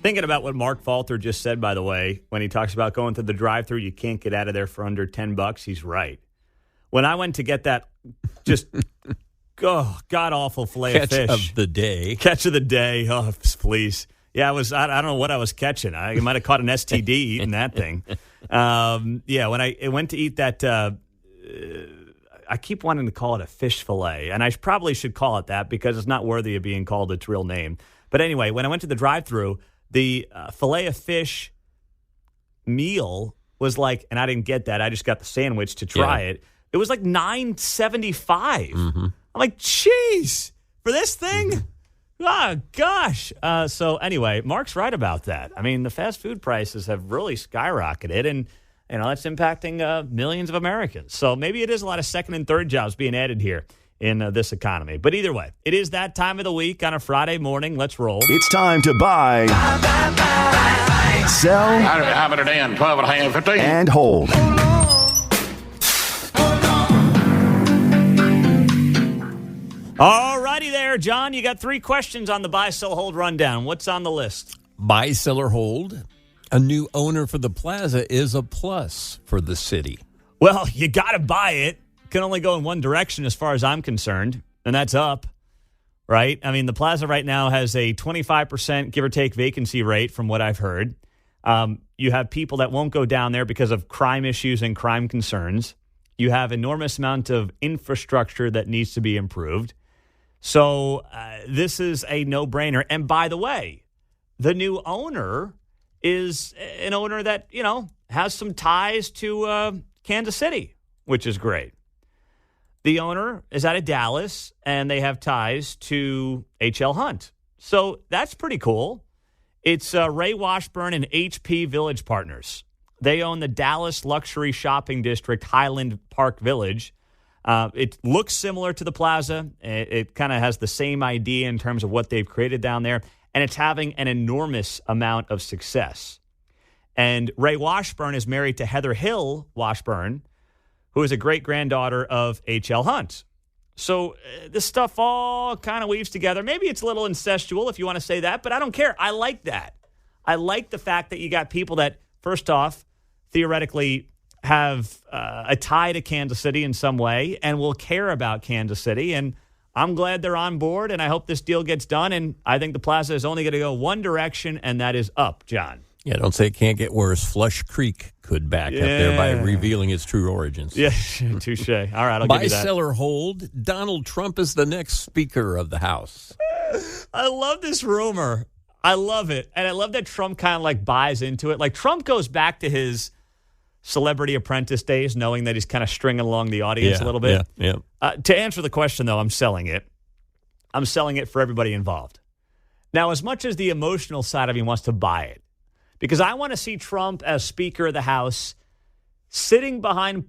Thinking about what Mark Falter just said, by the way, when he talks about going to the drive-thru, you can't get out of there for under $10. He's right. When I went to get that just god-awful filet of fish. Catch of the day. Catch of the day. Oh, please. Yeah, I don't know what I was catching. I might have caught an STD eating that thing. When I went to eat that, I keep wanting to call it a fish fillet, and I probably should call it that because it's not worthy of being called its real name. But anyway, when I went to the drive-thru, the filet of fish meal was like, and I didn't get that. I just got the sandwich to try it. It was like $9.75. Mm-hmm. I'm like, jeez, for this thing? Oh, gosh. So anyway, Mark's right about that. I mean, the fast food prices have really skyrocketed, and that's impacting millions of Americans. So maybe it is a lot of second and third jobs being added here in this economy. But either way, it is that time of the week on a Friday morning. Let's roll. It's time to buy, sell, How about a day and 12 and a half, 15? and hold. All righty there, John. You got 3 questions on the buy, sell, hold rundown. What's on the list? Buy, sell, or hold. A new owner for the plaza is a plus for the city. Well, you got to buy it. Can only go in one direction as far as I'm concerned, and that's up, right? I mean, the plaza right now has a 25% give or take vacancy rate from what I've heard. You have people that won't go down there because of crime issues and crime concerns. You have enormous amount of infrastructure that needs to be improved. So this is a no-brainer. And by the way, the new owner is an owner that, has some ties to Kansas City, which is great. The owner is out of Dallas, and they have ties to H.L. Hunt. So that's pretty cool. It's Ray Washburn and HP Village Partners. They own the Dallas luxury shopping district, Highland Park Village. It looks similar to the plaza. It kind of has the same idea in terms of what they've created down there, and it's having an enormous amount of success. And Ray Washburn is married to Heather Hill Washburn, who is a great-granddaughter of H.L. Hunt. So this stuff all kind of weaves together. Maybe it's a little incestual if you want to say that, but I don't care. I like that. I like the fact that you got people that, first off, theoretically have a tie to Kansas City in some way and will care about Kansas City. And I'm glad they're on board, and I hope this deal gets done. And I think the plaza is only going to go one direction, and that is up, John. Yeah, don't say it can't get worse. Flush Creek could back up there by revealing its true origins. Yeah, touche. All right, I'll Buy, give you that. sell, or hold. Donald Trump is the next Speaker of the House. I love this rumor. I love it. And I love that Trump kind of like buys into it. Like Trump goes back to his Celebrity Apprentice days, knowing that he's kind of stringing along the audience a little bit. Yeah. To answer the question, though, I'm selling it. I'm selling it for everybody involved. Now, as much as the emotional side of me wants to buy it, because I want to see Trump as Speaker of the House sitting behind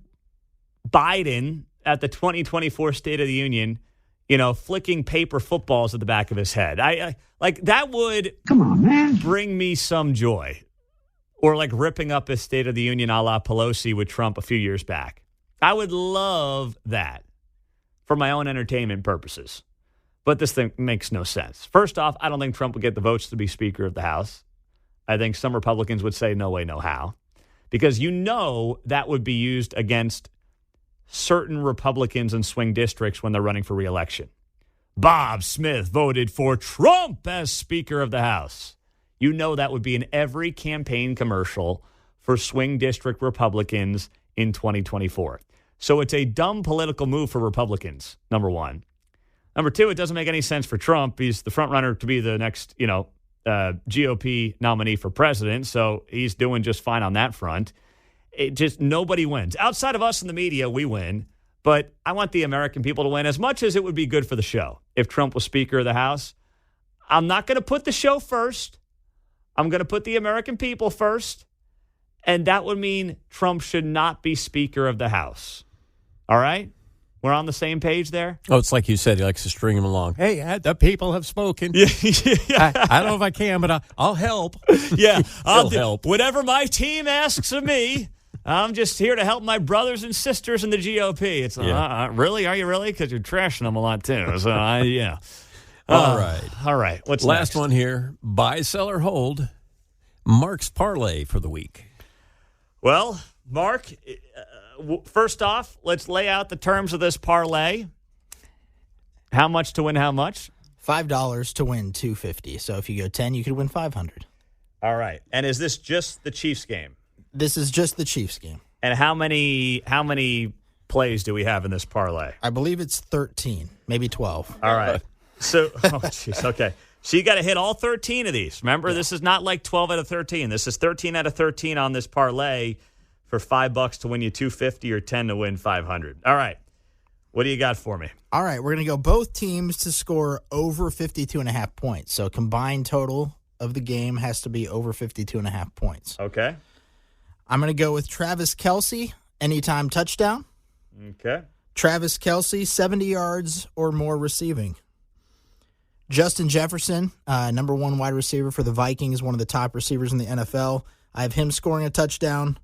Biden at the 2024 State of the Union, flicking paper footballs at the back of his head. I like that would bring me some joy. Or like ripping up his State of the Union a la Pelosi with Trump a few years back. I would love that for my own entertainment purposes. But this thing makes no sense. First off, I don't think Trump would get the votes to be Speaker of the House. I think some Republicans would say no way, no how. Because that would be used against certain Republicans in swing districts when they're running for re-election. Bob Smith voted for Trump as Speaker of the House. That would be in every campaign commercial for swing district Republicans in 2024. So it's a dumb political move for Republicans, number one. Number two, it doesn't make any sense for Trump. He's the front runner to be the next, GOP nominee for president. So he's doing just fine on that front. Nobody wins. Outside of us in the media, we win. But I want the American people to win as much as it would be good for the show. If Trump was Speaker of the House, I'm not going to put the show first. I'm going to put the American people first, and that would mean Trump should not be Speaker of the House. All right? We're on the same page there? Oh, it's like you said. He likes to string him along. Hey, the people have spoken. I don't know if I can, but I'll help. Yeah, I'll help. Whatever my team asks of me, I'm just here to help my brothers and sisters in the GOP. It's really? Are you really? Because you're trashing them a lot, too. So, yeah. All right. What's last next? one here? Buy, sell, or hold. Mark's parlay for the week. Well, Mark, first off, let's lay out the terms of this parlay. How much to win how much? $5 to win $250. So if you go 10, you could win $500. All right. And is this just the Chiefs game? This is just the Chiefs game. And how many plays do we have in this parlay? I believe it's 13, maybe 12. All right. So, okay. So you got to hit all 13 of these. Remember, This is not like 12 out of 13. This is 13 out of 13 on this parlay for $5 to win you $250 or 10 to win $500. All right. What do you got for me? All right. We're going to go both teams to score over 52.5 points. So combined total of the game has to be over 52.5 points. Okay. I'm going to go with Travis Kelce, anytime touchdown. Okay. Travis Kelce, 70 yards or more receiving. Justin Jefferson, number one wide receiver for the Vikings, one of the top receivers in the NFL. I have him scoring a touchdown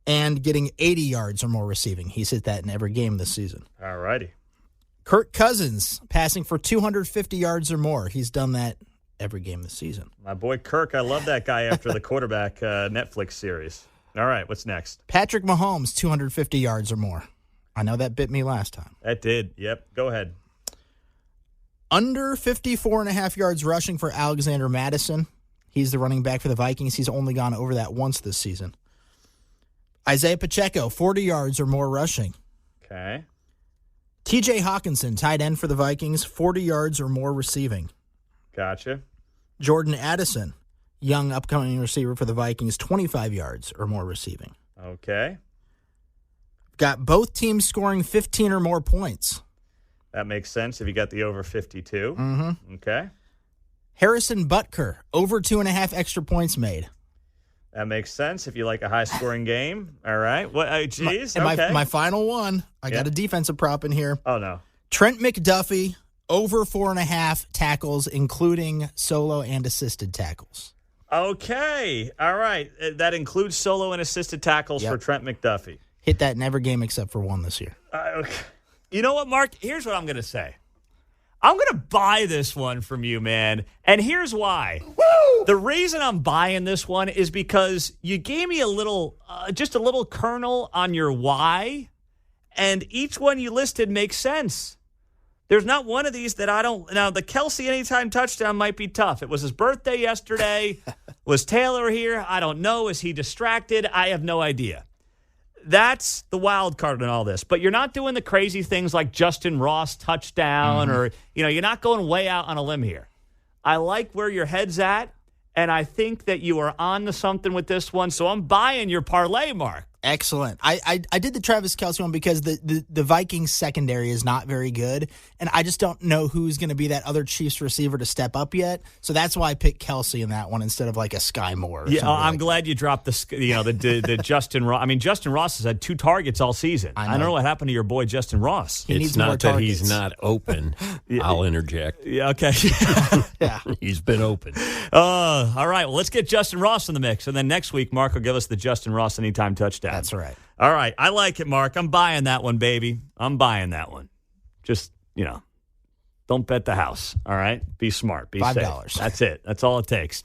and getting 80 yards or more receiving. He's hit that in every game this season. All righty. Kirk Cousins, passing for 250 yards or more. He's done that every game this season. My boy Kirk, I love that guy after the quarterback Netflix series. All right, what's next? Patrick Mahomes, 250 yards or more. I know that bit me last time. That did. Yep. Go ahead. Under 54.5 yards rushing for Alexander Mattison. He's the running back for the Vikings. He's only gone over that once this season. Isaiah Pacheco, 40 yards or more rushing. Okay. TJ Hawkinson, tight end for the Vikings, 40 yards or more receiving. Gotcha. Jordan Addison, young upcoming receiver for the Vikings, 25 yards or more receiving. Okay. Got both teams scoring 15 or more points. That makes sense if you got the over 52. Mm-hmm. Okay. Harrison Butker, over 2.5 extra points made. That makes sense if you like a high-scoring game. All right. What? Geez. Okay. My final one, I got a defensive prop in here. Oh, no. Trent McDuffie, over 4.5 tackles, including solo and assisted tackles. Okay. All right. That includes solo and assisted tackles for Trent McDuffie. Hit that in every game except for one this year. Okay. You know what, Mark? Here's what I'm going to say. I'm going to buy this one from you, man. And here's why. Woo! The reason I'm buying this one is because you gave me a little, just a little kernel on your why. And each one you listed makes sense. There's not one of these that I don't. Now, the Kelce anytime touchdown might be tough. It was his birthday yesterday. Was Taylor here? I don't know. Is he distracted? I have no idea. That's the wild card in all this. But you're not doing the crazy things like Justin Ross touchdown or, you're not going way out on a limb here. I like where your head's at, and I think that you are on to something with this one. So I'm buying your parlay, Mark. Excellent. I did the Travis Kelce one because the Vikings secondary is not very good, and I just don't know who's going to be that other Chiefs receiver to step up yet. So that's why I picked Kelce in that one instead of like a Sky Moore. Yeah, I'm glad you dropped the Justin Ross. I mean, Justin Ross has had 2 targets all season. I don't know what happened to your boy Justin Ross. He needs not more that targets. he's not open. I'll interject. Yeah, okay. Yeah, he's been open. All right. Well, let's get Justin Ross in the mix, and then next week Mark will give us the Justin Ross anytime touchdown. that's right. All right. I like it, Mark. I'm buying that one, baby. I'm buying that one. Just, don't bet the house. All right? Be smart. Be $5. safe. That's it. That's all it takes.